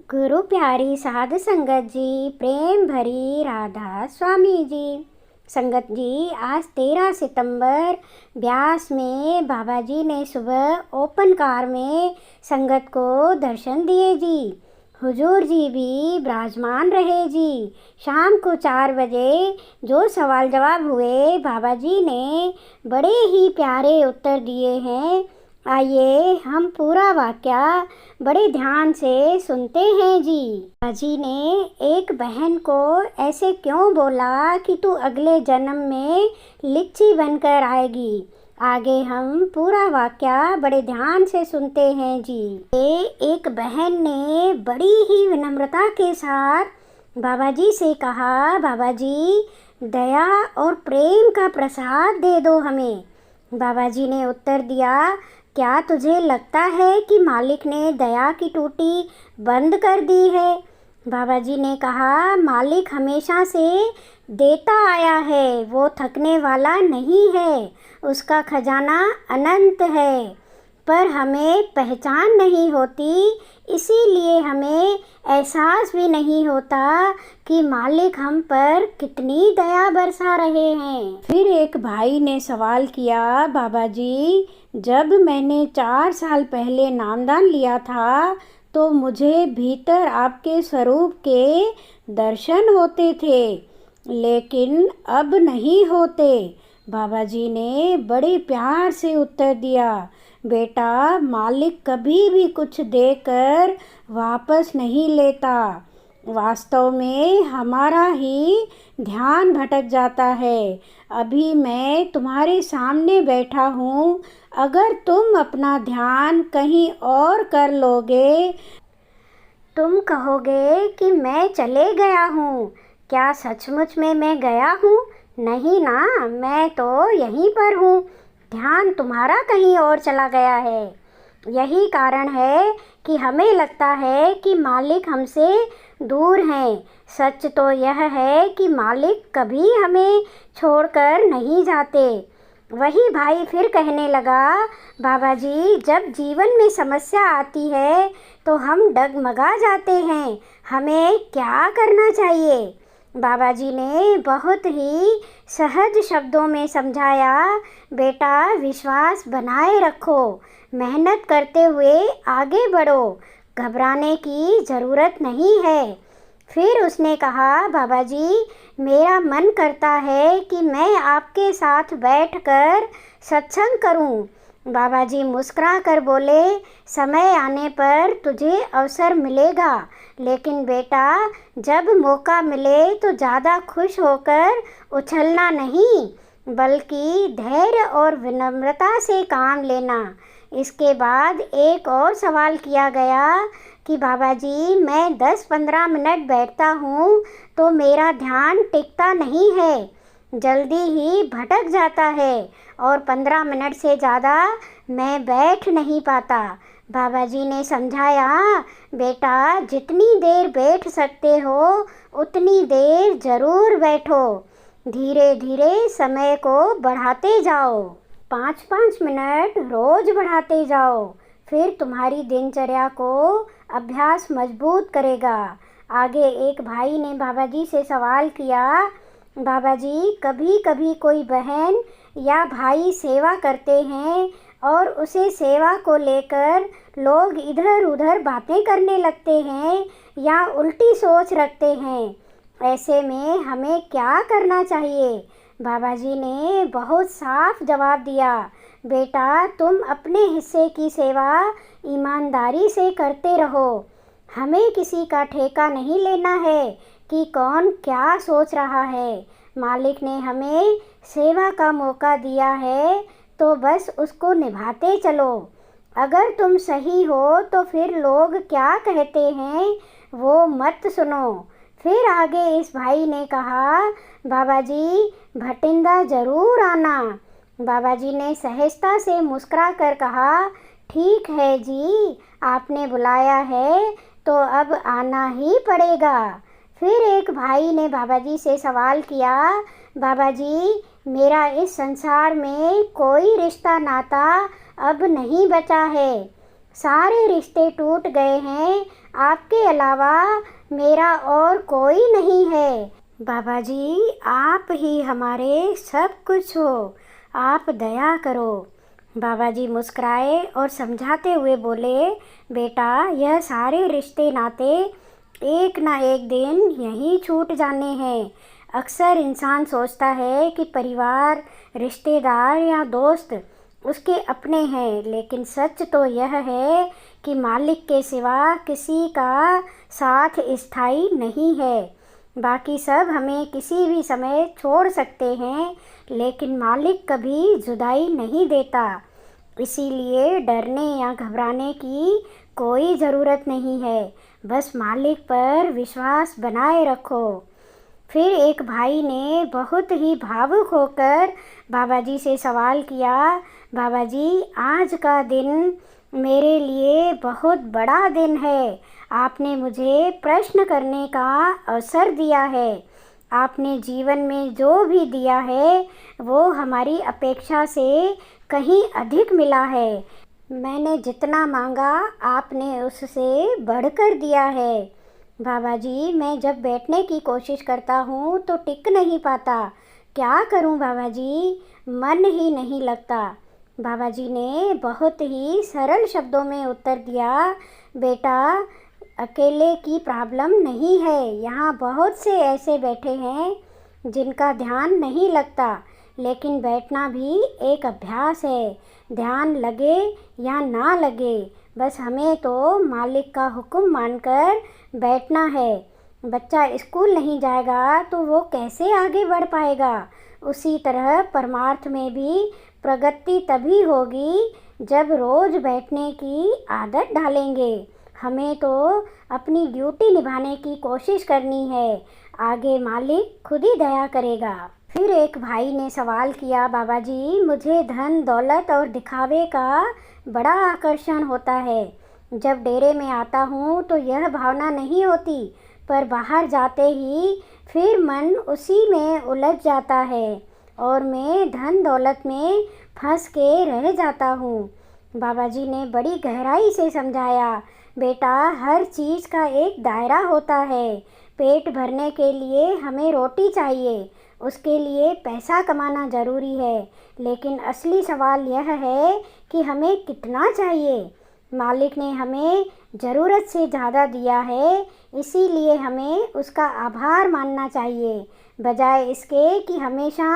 गुरु प्यारी साध संगत जी, प्रेम भरी राधा स्वामी जी। संगत जी, आज 13 सितंबर ब्यास में बाबा जी ने सुबह ओपन कार में संगत को दर्शन दिए जी। हुजूर जी भी विराजमान रहे जी। शाम को 4 बजे जो सवाल जवाब हुए, बाबा जी ने बड़े ही प्यारे उत्तर दिए हैं। आइए हम पूरा वाक्या बड़े ध्यान से सुनते हैं जी। बाजी ने एक बहन को ऐसे क्यों बोला कि तू अगले जन्म में लिच्ची बनकर आएगी। आगे हम पूरा वाक्या बड़े ध्यान से सुनते हैं जी। एक बहन ने बड़ी ही विनम्रता के साथ बाबा जी से कहा, बाबा जी दया और प्रेम का प्रसाद दे दो हमें। बाबा जी ने उत्तर दिया, क्या तुझे लगता है कि मालिक ने दया की टूटी बंद कर दी है। बाबा जी ने कहा, मालिक हमेशा से देता आया है, वो थकने वाला नहीं है, उसका खजाना अनंत है, पर हमें पहचान नहीं होती, इसीलिए हमें एहसास भी नहीं होता कि मालिक हम पर कितनी दया बरसा रहे हैं। फिर एक भाई ने सवाल किया, बाबा जी जब मैंने 4 साल पहले नामदान लिया था तो मुझे भीतर आपके स्वरूप के दर्शन होते थे, लेकिन अब नहीं होते। बाबा जी ने बड़े प्यार से उत्तर दिया, बेटा मालिक कभी भी कुछ देकर वापस नहीं लेता, वास्तव में हमारा ही ध्यान भटक जाता है। अभी मैं तुम्हारे सामने बैठा हूँ, अगर तुम अपना ध्यान कहीं और कर लोगे, तुम कहोगे कि मैं चले गया हूँ। क्या सचमुच में मैं गया हूँ? नहीं ना, मैं तो यहीं पर हूँ। ध्यान तुम्हारा कहीं और चला गया है। यही कारण है कि हमें लगता है कि मालिक हमसे दूर हैं। सच तो यह है कि मालिक कभी हमें छोड़कर नहीं जाते। वही भाई फिर कहने लगा, बाबा जी जब जीवन में समस्या आती है तो हम डगमगा जाते हैं, हमें क्या करना चाहिए। बाबा जी ने बहुत ही सहज शब्दों में समझाया, बेटा विश्वास बनाए रखो, मेहनत करते हुए आगे बढ़ो, घबराने की ज़रूरत नहीं है। फिर उसने कहा, बाबा जी मेरा मन करता है कि मैं आपके साथ बैठकर सत्संग करूं। बाबा जी मुस्कुरा कर बोले, समय आने पर तुझे अवसर मिलेगा, लेकिन बेटा जब मौका मिले तो ज़्यादा खुश होकर उछलना नहीं, बल्कि धैर्य और विनम्रता से काम लेना। इसके बाद एक और सवाल किया गया कि बाबा जी मैं 10-15 मिनट बैठता हूँ तो मेरा ध्यान टिकता नहीं है, जल्दी ही भटक जाता है और 15 मिनट से ज़्यादा मैं बैठ नहीं पाता। बाबा जी ने समझाया, बेटा जितनी देर बैठ सकते हो उतनी देर ज़रूर बैठो, धीरे धीरे समय को बढ़ाते जाओ, 5-5 मिनट रोज़ बढ़ाते जाओ, फिर तुम्हारी दिनचर्या को अभ्यास मजबूत करेगा। आगे एक भाई ने बाबा जी से सवाल किया, बाबा जी कभी कभी कोई बहन या भाई सेवा करते हैं और उसे सेवा को लेकर लोग इधर उधर बातें करने लगते हैं या उल्टी सोच रखते हैं, ऐसे में हमें क्या करना चाहिए। बाबा जी ने बहुत साफ जवाब दिया, बेटा तुम अपने हिस्से की सेवा ईमानदारी से करते रहो, हमें किसी का ठेका नहीं लेना है कि कौन क्या सोच रहा है। मालिक ने हमें सेवा का मौका दिया है तो बस उसको निभाते चलो। अगर तुम सही हो तो फिर लोग क्या कहते हैं वो मत सुनो। फिर आगे इस भाई ने कहा, बाबा जी भटिंडा ज़रूर आना। बाबा जी ने सहजता से मुस्कुरा कर कहा, ठीक है जी, आपने बुलाया है तो अब आना ही पड़ेगा। फिर एक भाई ने बाबा जी से सवाल किया, बाबा जी मेरा इस संसार में कोई रिश्ता नाता अब नहीं बचा है, सारे रिश्ते टूट गए हैं, आपके अलावा मेरा और कोई नहीं है। बाबा जी, आप ही हमारे सब कुछ हो, आप दया करो। बाबा जी मुस्कुराए और समझाते हुए बोले, बेटा, यह सारे रिश्ते नाते एक ना एक दिन यहीं छूट जाने हैं। अक्सर इंसान सोचता है कि परिवार, रिश्तेदार या दोस्त उसके अपने हैं, लेकिन सच तो यह है कि मालिक के सिवा किसी का साथ स्थायी नहीं है। बाकी सब हमें किसी भी समय छोड़ सकते हैं, लेकिन मालिक कभी जुदाई नहीं देता। इसीलिए डरने या घबराने की कोई ज़रूरत नहीं है, बस मालिक पर विश्वास बनाए रखो। फिर एक भाई ने बहुत ही भावुक होकर बाबा जी से सवाल किया, बाबा जी, आज का दिन मेरे लिए बहुत बड़ा दिन है। आपने मुझे प्रश्न करने का अवसर दिया है। आपने जीवन में जो भी दिया है वो हमारी अपेक्षा से कहीं अधिक मिला है। मैंने जितना मांगा आपने उससे बढ़कर दिया है। बाबा जी, मैं जब बैठने की कोशिश करता हूँ तो टिक नहीं पाता। क्या करूँ बाबा जी, मन ही नहीं लगता। बाबा जी ने बहुत ही सरल शब्दों में उत्तर दिया, बेटा, अकेले की प्रॉब्लम नहीं है। यहाँ बहुत से ऐसे बैठे हैं जिनका ध्यान नहीं लगता, लेकिन बैठना भी एक अभ्यास है। ध्यान लगे या ना लगे, बस हमें तो मालिक का हुक्म मानकर बैठना है। बच्चा स्कूल नहीं जाएगा तो वो कैसे आगे बढ़ पाएगा। उसी तरह परमार्थ में भी प्रगति तभी होगी जब रोज़ बैठने की आदत डालेंगे। हमें तो अपनी ड्यूटी निभाने की कोशिश करनी है, आगे मालिक खुद ही दया करेगा। फिर एक भाई ने सवाल किया, बाबा जी, मुझे धन दौलत और दिखावे का बड़ा आकर्षण होता है। जब डेरे में आता हूँ तो यह भावना नहीं होती, पर बाहर जाते ही फिर मन उसी में उलझ जाता है और मैं धन दौलत में फंस के रह जाता हूँ। बाबा जी ने बड़ी गहराई से समझाया, बेटा, हर चीज़ का एक दायरा होता है। पेट भरने के लिए हमें रोटी चाहिए, उसके लिए पैसा कमाना ज़रूरी है, लेकिन असली सवाल यह है कि हमें कितना चाहिए। मालिक ने हमें ज़रूरत से ज़्यादा दिया है, इसीलिए हमें उसका आभार मानना चाहिए, बजाय इसके कि हमेशा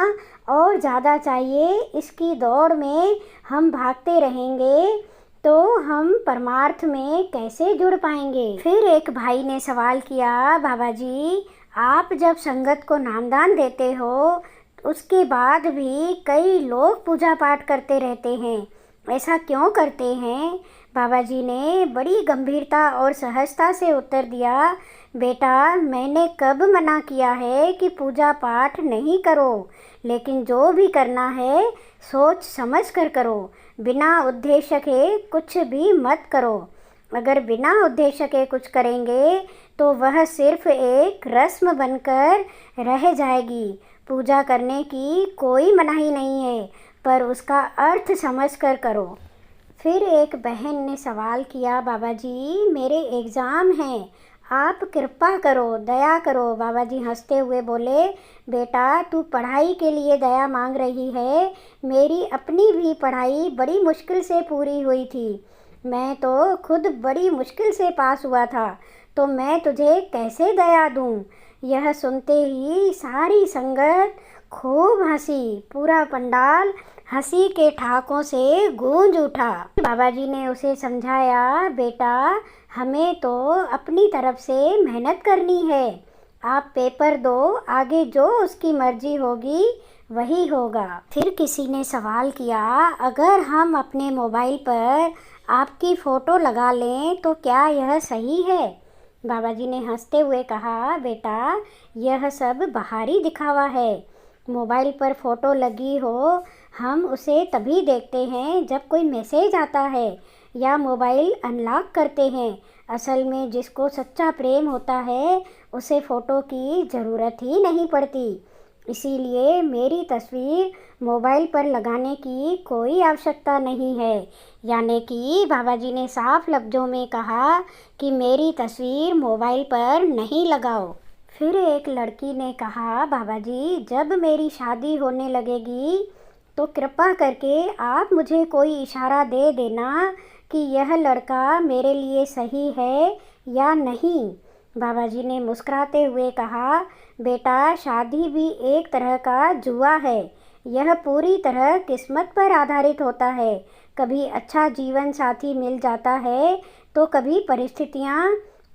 और ज़्यादा चाहिए। इसकी दौड़ में हम भागते रहेंगे तो हम परमार्थ में कैसे जुड़ पाएंगे। फिर एक भाई ने सवाल किया, बाबा जी, आप जब संगत को नामदान देते हो उसके बाद भी कई लोग पूजा पाठ करते रहते हैं, ऐसा क्यों करते हैं। बाबा जी ने बड़ी गंभीरता और सहजता से उत्तर दिया, बेटा, मैंने कब मना किया है कि पूजा पाठ नहीं करो, लेकिन जो भी करना है सोच समझ कर करो। बिना उद्देश्य के कुछ भी मत करो। अगर बिना उद्देश्य के कुछ करेंगे तो वह सिर्फ एक रस्म बनकर रह जाएगी। पूजा करने की कोई मनाही नहीं है, पर उसका अर्थ समझकर करो। फिर एक बहन ने सवाल किया, बाबा जी, मेरे एग्ज़ाम हैं, आप कृपा करो, दया करो। बाबा जी हंसते हुए बोले, बेटा, तू पढ़ाई के लिए दया मांग रही है। मेरी अपनी भी पढ़ाई बड़ी मुश्किल से पूरी हुई थी। मैं तो खुद बड़ी मुश्किल से पास हुआ था, तो मैं तुझे कैसे दया दूँ। यह सुनते ही सारी संगत खूब हंसी। पूरा पंडाल हंसी के ठहाकों से गूंज उठा। बाबा जी ने उसे समझाया, बेटा, हमें तो अपनी तरफ से मेहनत करनी है। आप पेपर दो, आगे जो उसकी मर्जी होगी वही होगा। फिर किसी ने सवाल किया, अगर हम अपने मोबाइल पर आपकी फ़ोटो लगा लें तो क्या यह सही है। बाबा जी ने हंसते हुए कहा, बेटा, यह सब बाहरी दिखावा है। मोबाइल पर फ़ोटो लगी हो, हम उसे तभी देखते हैं जब कोई मैसेज आता है या मोबाइल अनलॉक करते हैं। असल में जिसको सच्चा प्रेम होता है उसे फ़ोटो की ज़रूरत ही नहीं पड़ती। इसीलिए मेरी तस्वीर मोबाइल पर लगाने की कोई आवश्यकता नहीं है। यानी कि बाबा जी ने साफ लफ्ज़ों में कहा कि मेरी तस्वीर मोबाइल पर नहीं लगाओ। फिर एक लड़की ने कहा, बाबा जी जब मेरी शादी होने लगेगी तो कृपा करके आप मुझे कोई इशारा दे देना कि यह लड़का मेरे लिए सही है या नहीं। बाबा जी ने मुस्कुराते हुए कहा, बेटा शादी भी एक तरह का जुआ है। यह पूरी तरह किस्मत पर आधारित होता है। कभी अच्छा जीवन साथी मिल जाता है तो कभी परिस्थितियाँ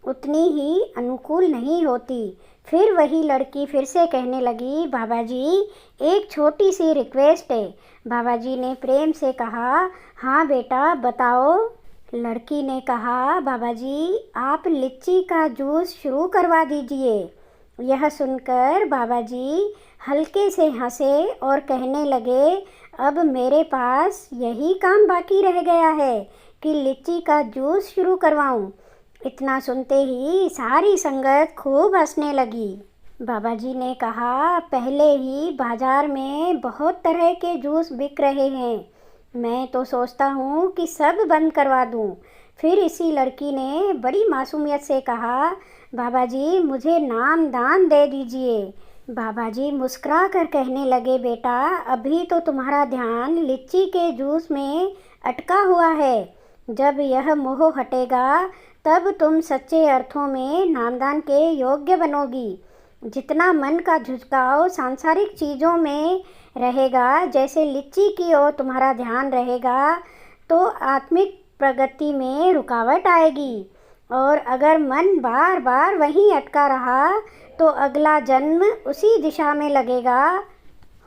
उतनी ही अनुकूल नहीं होती। फिर वही लड़की फिर से कहने लगी, बाबा जी एक छोटी सी रिक्वेस्ट है। बाबा जी ने प्रेम से कहा, हाँ बेटा बताओ। लड़की ने कहा, बाबा जी आप लीची का जूस शुरू करवा दीजिए। यह सुनकर बाबा जी हल्के से हंसे और कहने लगे, अब मेरे पास यही काम बाकी रह गया है कि लीची का जूस शुरू करवाऊं। इतना सुनते ही सारी संगत खूब हंसने लगी। बाबा जी ने कहा, पहले ही बाजार में बहुत तरह के जूस बिक रहे हैं, मैं तो सोचता हूँ कि सब बंद करवा दूँ। फिर इसी लड़की ने बड़ी मासूमियत से कहा, बाबा जी मुझे नाम दान दे दीजिए। बाबा जी मुस्कुरा कर कहने लगे, बेटा अभी तो तुम्हारा ध्यान लीची के जूस में अटका हुआ है। जब यह मोह हटेगा तब तुम सच्चे अर्थों में नामदान के योग्य बनोगी। जितना मन का झुकाव सांसारिक चीज़ों में रहेगा, जैसे लीची की ओर तुम्हारा ध्यान रहेगा, तो आत्मिक प्रगति में रुकावट आएगी। और अगर मन बार बार वहीं अटका रहा तो अगला जन्म उसी दिशा में लगेगा।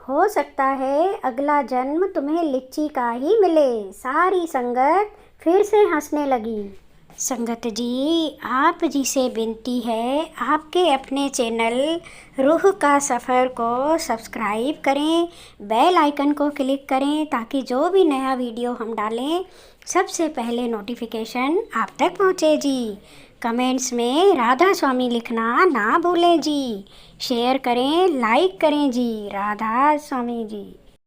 हो सकता है अगला जन्म तुम्हें लीची का ही मिले। सारी संगत फिर से हंसने लगी। संगत जी आप जी से विनती है, आपके अपने चैनल रूह का सफ़र को सब्सक्राइब करें, बेल आइकन को क्लिक करें ताकि जो भी नया वीडियो हम डालें सबसे पहले नोटिफिकेशन आप तक पहुँचे जी। कमेंट्स में राधा स्वामी लिखना ना भूलें जी। शेयर करें, लाइक करें जी। राधा स्वामी जी।